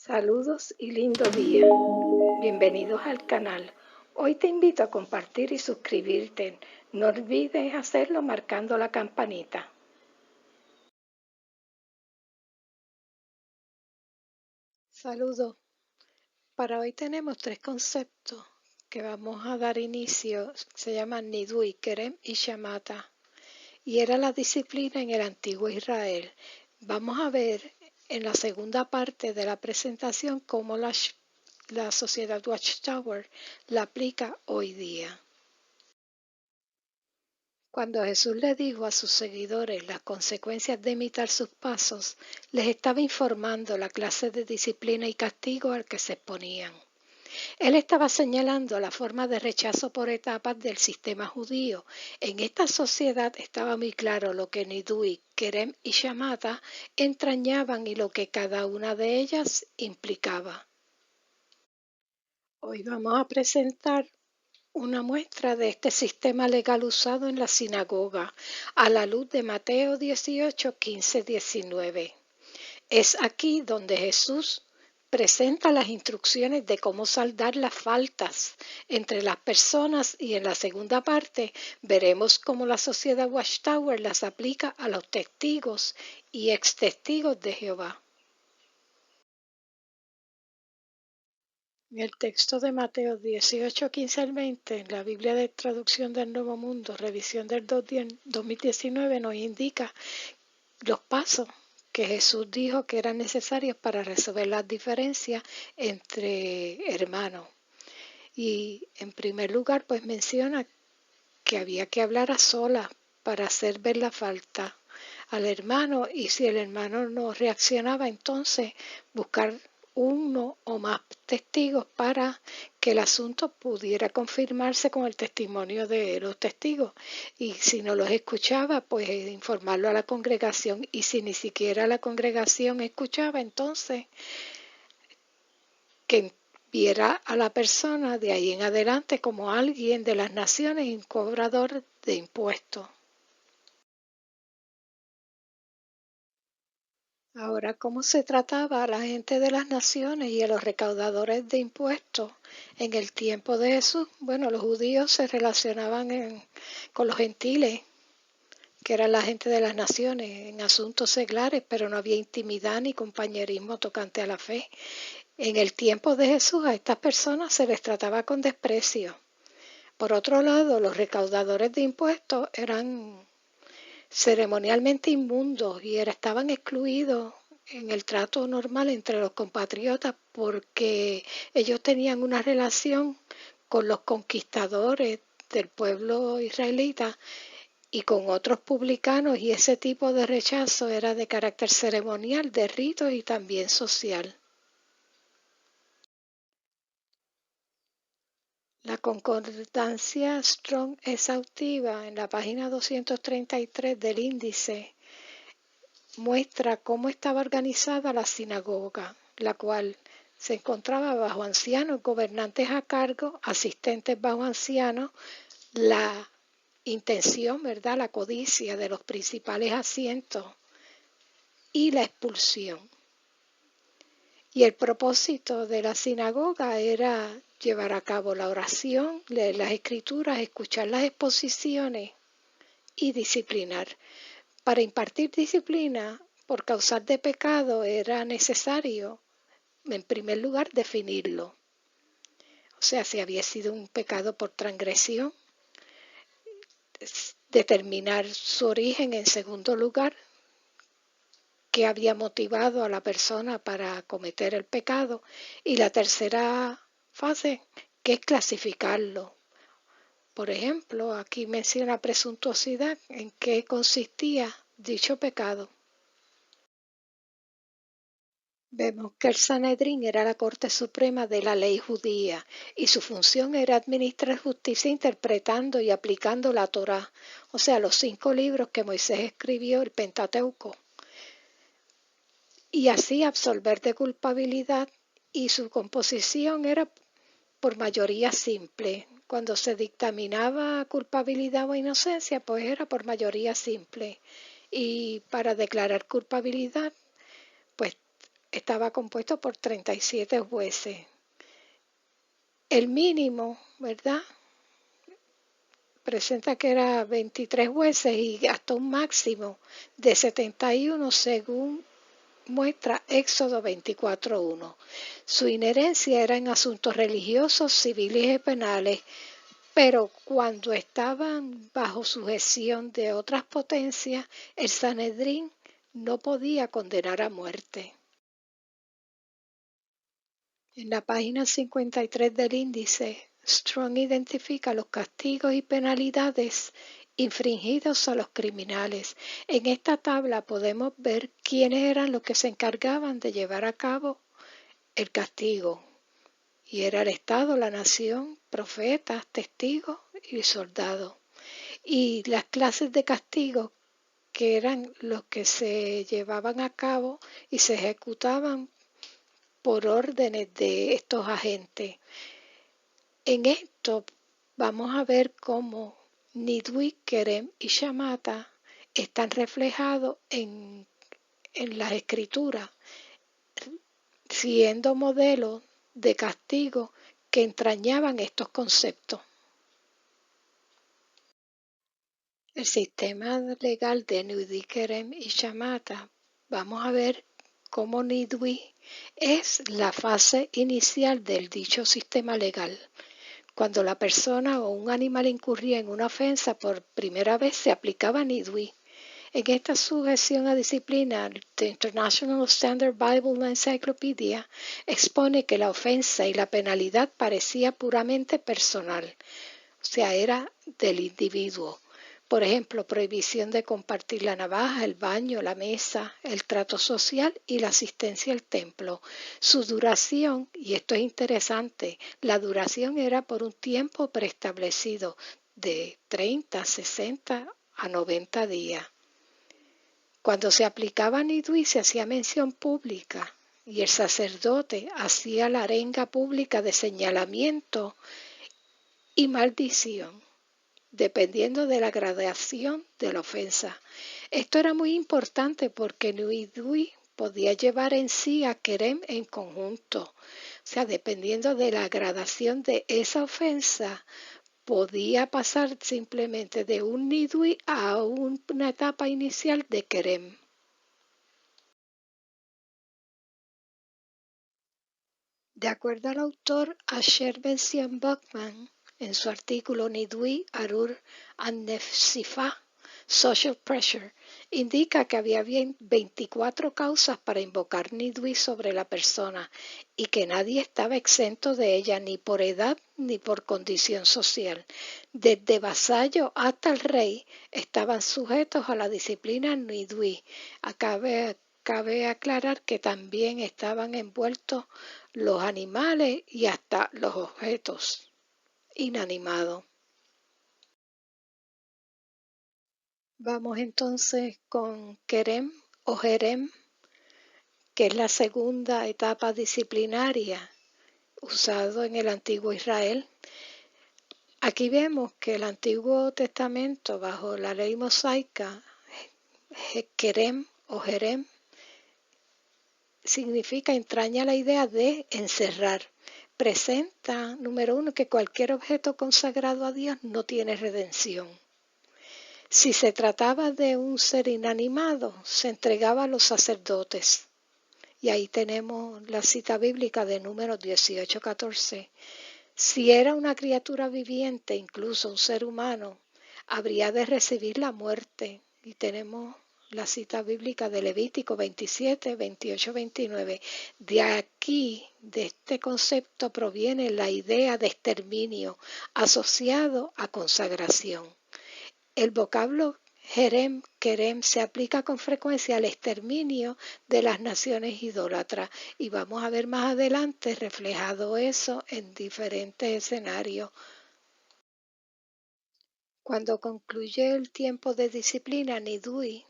Saludos y lindo día. Bienvenidos al canal. Hoy te invito a compartir y suscribirte. No olvides hacerlo marcando la campanita. Saludos. Para hoy tenemos tres conceptos que vamos a dar inicio. Se llaman Nidui, Kerem y Shamatha. Y era la disciplina en el antiguo Israel. Vamos a ver en la segunda parte de la presentación cómo la sociedad Watchtower la aplica hoy día. Cuando Jesús le dijo a sus seguidores las consecuencias de imitar sus pasos, les estaba informando la clase de disciplina y castigo al que se exponían. Él estaba señalando la forma de rechazo por etapas del sistema judío. En esta sociedad estaba muy claro lo que Nidui, Kerem y Shamatha entrañaban y lo que cada una de ellas implicaba. Hoy vamos a presentar una muestra de este sistema legal usado en la sinagoga a la luz de Mateo 18, 15, 19. Es aquí donde Jesús presenta las instrucciones de cómo saldar las faltas entre las personas y en la segunda parte veremos cómo la sociedad Watchtower las aplica a los testigos y ex testigos de Jehová. En el texto de Mateo 18, 15 al 20, en la Biblia de Traducción del Nuevo Mundo, revisión del 2019, nos indica los pasos que Jesús dijo que eran necesarios para resolver las diferencias entre hermanos. Y en primer lugar, pues menciona que había que hablar a solas para hacer ver la falta al hermano, y si el hermano no reaccionaba, entonces buscar uno o más testigos para que el asunto pudiera confirmarse con el testimonio de los testigos, y si no los escuchaba, pues informarlo a la congregación, y si ni siquiera la congregación escuchaba, entonces que viera a la persona de ahí en adelante como alguien de las naciones y un cobrador de impuestos. Ahora, ¿cómo se trataba a la gente de las naciones y a los recaudadores de impuestos en el tiempo de Jesús? Bueno, los judíos se relacionaban con los gentiles, que eran la gente de las naciones, en asuntos seglares, pero no había intimidad ni compañerismo tocante a la fe. En el tiempo de Jesús a estas personas se les trataba con desprecio. Por otro lado, los recaudadores de impuestos eran ceremonialmente inmundos y estaban excluidos en el trato normal entre los compatriotas porque ellos tenían una relación con los conquistadores del pueblo israelita y con otros publicanos, y ese tipo de rechazo era de carácter ceremonial, de ritos y también social. La concordancia Strong exhaustiva en la página 233 del índice muestra cómo estaba organizada la sinagoga, la cual se encontraba bajo ancianos, gobernantes a cargo, asistentes bajo ancianos, la intención, ¿verdad?, la codicia de los principales asientos y la expulsión. Y el propósito de la sinagoga era llevar a cabo la oración, leer las escrituras, escuchar las exposiciones y disciplinar. Para impartir disciplina por causar de pecado era necesario, en primer lugar, definirlo. O sea, si había sido un pecado por transgresión, determinar su origen. En segundo lugar, qué había motivado a la persona para cometer el pecado. Y la tercera fase, que es clasificarlo. Por ejemplo, aquí menciona presuntuosidad, en qué consistía dicho pecado. Vemos que el Sanedrín era la Corte Suprema de la ley judía y su función era administrar justicia interpretando y aplicando la Torá, o sea, los 5 libros que Moisés escribió, el Pentateuco, y así absolver de culpabilidad, y su composición era por mayoría simple. Cuando se dictaminaba culpabilidad o inocencia, pues era por mayoría simple. Y para declarar culpabilidad, pues estaba compuesto por 37 jueces. El mínimo, ¿verdad? Presenta que era 23 jueces y hasta un máximo de 71 según muestra Éxodo 24:1. Su inherencia era en asuntos religiosos, civiles y penales, pero cuando estaban bajo sujeción de otras potencias, el Sanedrín no podía condenar a muerte. En la página 53 del índice, Strong identifica los castigos y penalidades infringidos a los criminales. En esta tabla podemos ver quiénes eran los que se encargaban de llevar a cabo el castigo. Y era el Estado, la nación, profetas, testigos y soldados. Y las clases de castigo que eran los que se llevaban a cabo y se ejecutaban por órdenes de estos agentes. En esto vamos a ver cómo Nidui, Kerem y Shammata están reflejados en las escrituras, siendo modelos de castigo que entrañaban estos conceptos. El sistema legal de Nidui, Kerem y Shammata, vamos a ver cómo Nidui es la fase inicial del dicho sistema legal. Cuando la persona o un animal incurría en una ofensa por primera vez se aplicaba Nidui. En esta sujeción a disciplina, The International Standard Bible Encyclopedia expone que la ofensa y la penalidad parecía puramente personal, o sea, era del individuo. Por ejemplo, prohibición de compartir la navaja, el baño, la mesa, el trato social y la asistencia al templo. Su duración, y esto es interesante, la duración era por un tiempo preestablecido de 30, 60 a 90 días. Cuando se aplicaba Nidui se hacía mención pública y el sacerdote hacía la arenga pública de señalamiento y maldición, dependiendo de la gradación de la ofensa. Esto era muy importante porque Nidui podía llevar en sí a Kerem en conjunto. O sea, dependiendo de la gradación de esa ofensa, podía pasar simplemente de un Nidui a una etapa inicial de Kerem. De acuerdo al autor Asher Ben Buckman, en su artículo Nidui, Arur and Nefsifah, Social Pressure, indica que había 24 causas para invocar Nidui sobre la persona y que nadie estaba exento de ella ni por edad ni por condición social. Desde vasallo hasta el rey estaban sujetos a la disciplina Nidui. Cabe aclarar que también estaban envueltos los animales y hasta los objetos inanimados. Vamos entonces con Kerem o Jerem, que es la segunda etapa disciplinaria usado en el antiguo Israel. Aquí vemos que el Antiguo Testamento, bajo la ley mosaica, Kerem o Jerem significa, entraña la idea de encerrar. Presenta, número uno, que cualquier objeto consagrado a Dios no tiene redención. Si se trataba de un ser inanimado, se entregaba a los sacerdotes. Y ahí tenemos la cita bíblica de Números 18:14. Si era una criatura viviente, incluso un ser humano, habría de recibir la muerte. Y tenemos la cita bíblica de Levítico 27, 28, 29. De aquí, de este concepto, proviene la idea de exterminio asociado a consagración. El vocablo Jerem, Kerem se aplica con frecuencia al exterminio de las naciones idólatras y vamos a ver más adelante reflejado eso en diferentes escenarios. Cuando concluye el tiempo de disciplina Nidui,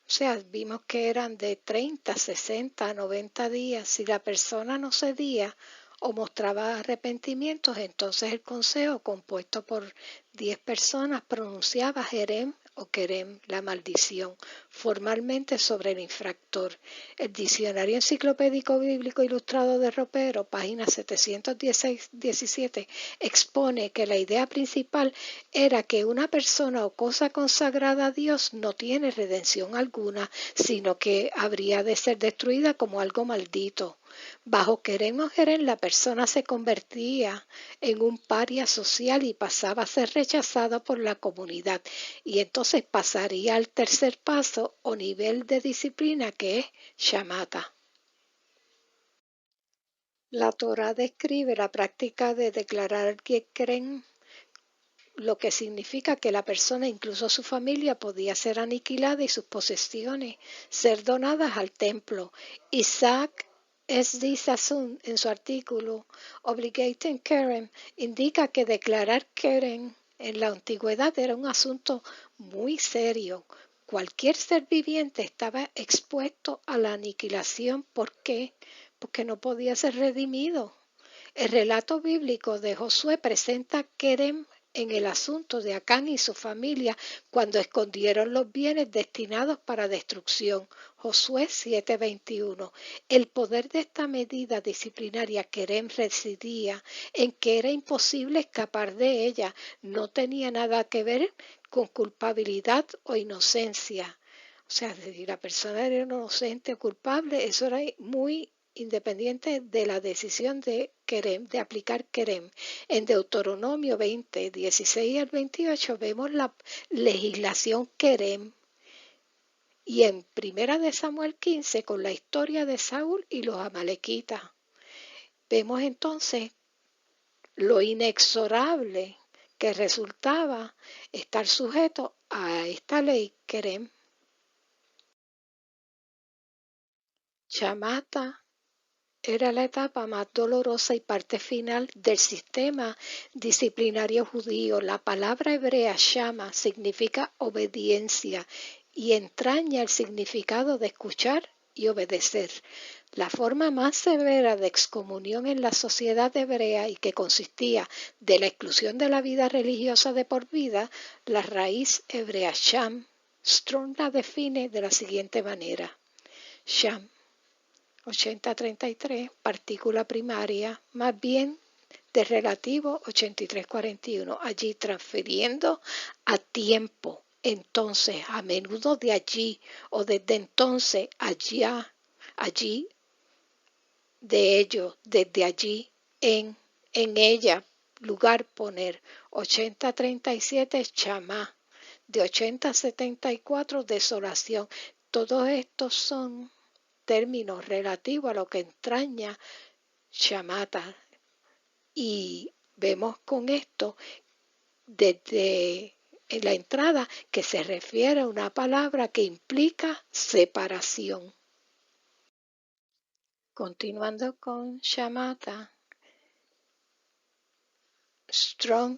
o sea, vimos que eran de 30, 60, 90 días. Si la persona no cedía o mostraba arrepentimientos, entonces el consejo, compuesto por 10 personas, pronunciaba Jerem o Kerem, la maldición, formalmente sobre el infractor. El Diccionario Enciclopédico Bíblico Ilustrado de Ropero, página 717, expone que la idea principal era que una persona o cosa consagrada a Dios no tiene redención alguna, sino que habría de ser destruida como algo maldito. Bajo Kerem o Jerem, la persona se convertía en un paria social y pasaba a ser rechazado por la comunidad, y entonces pasaría al tercer paso o nivel de disciplina, que es shamata. La Torá describe la práctica de declarar que creen, lo que significa que la persona, incluso su familia, podía ser aniquilada y sus posesiones ser donadas al templo. Isaac S. Sassoon, en su artículo Obligating Keren, indica que declarar Keren en la antigüedad era un asunto muy serio. Cualquier ser viviente estaba expuesto a la aniquilación. ¿Por qué? Porque no podía ser redimido. El relato bíblico de Josué presenta a Kerem en el asunto de Acán y su familia cuando escondieron los bienes destinados para destrucción. Josué 7:21. El poder de esta medida disciplinaria Kerem residía en que era imposible escapar de ella. No tenía nada que ver con culpabilidad o inocencia. O sea, si la persona era inocente o culpable, eso era muy independiente de la decisión de Kerem, de aplicar Kerem. En Deuteronomio 20, 16 al 28 vemos la legislación Kerem, y en Primera de Samuel 15 con la historia de Saúl y los amalequitas. Vemos entonces lo inexorable que resultaba estar sujeto a esta ley Kerem. Chamata era la etapa más dolorosa y parte final del sistema disciplinario judío. La palabra hebrea shama significa obediencia y entraña el significado de escuchar y obedecer. La forma más severa de excomunión en la sociedad hebrea, y que consistía de la exclusión de la vida religiosa de por vida, la raíz hebrea sham, Strong la define de la siguiente manera: sham 8033, partícula primaria, más bien de relativo 8341, allí transfiriendo a tiempo, entonces, a menudo de allí, o desde entonces, allá, allí, de ello, desde allí, en ella, lugar poner. 8037 chamá, de 8074 desolación. Todos estos son términos relativos a lo que entraña chamata, y vemos con esto desde en la entrada que se refiere a una palabra que implica separación. Continuando con shamata, Strong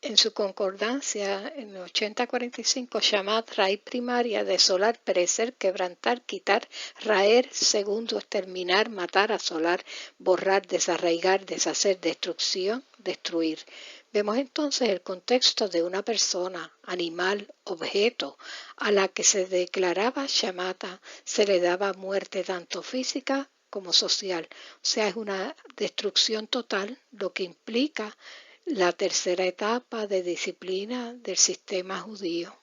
en su concordancia en 8045, shamat, raíz primaria, desolar, perecer, quebrantar, quitar, raer, segundo, exterminar, matar, asolar, borrar, desarraigar, deshacer, destrucción, destruir. Vemos entonces el contexto de una persona, animal, objeto, a la que se declaraba shamata, se le daba muerte tanto física como social. O sea, es una destrucción total, lo que implica la tercera etapa de disciplina del sistema judío.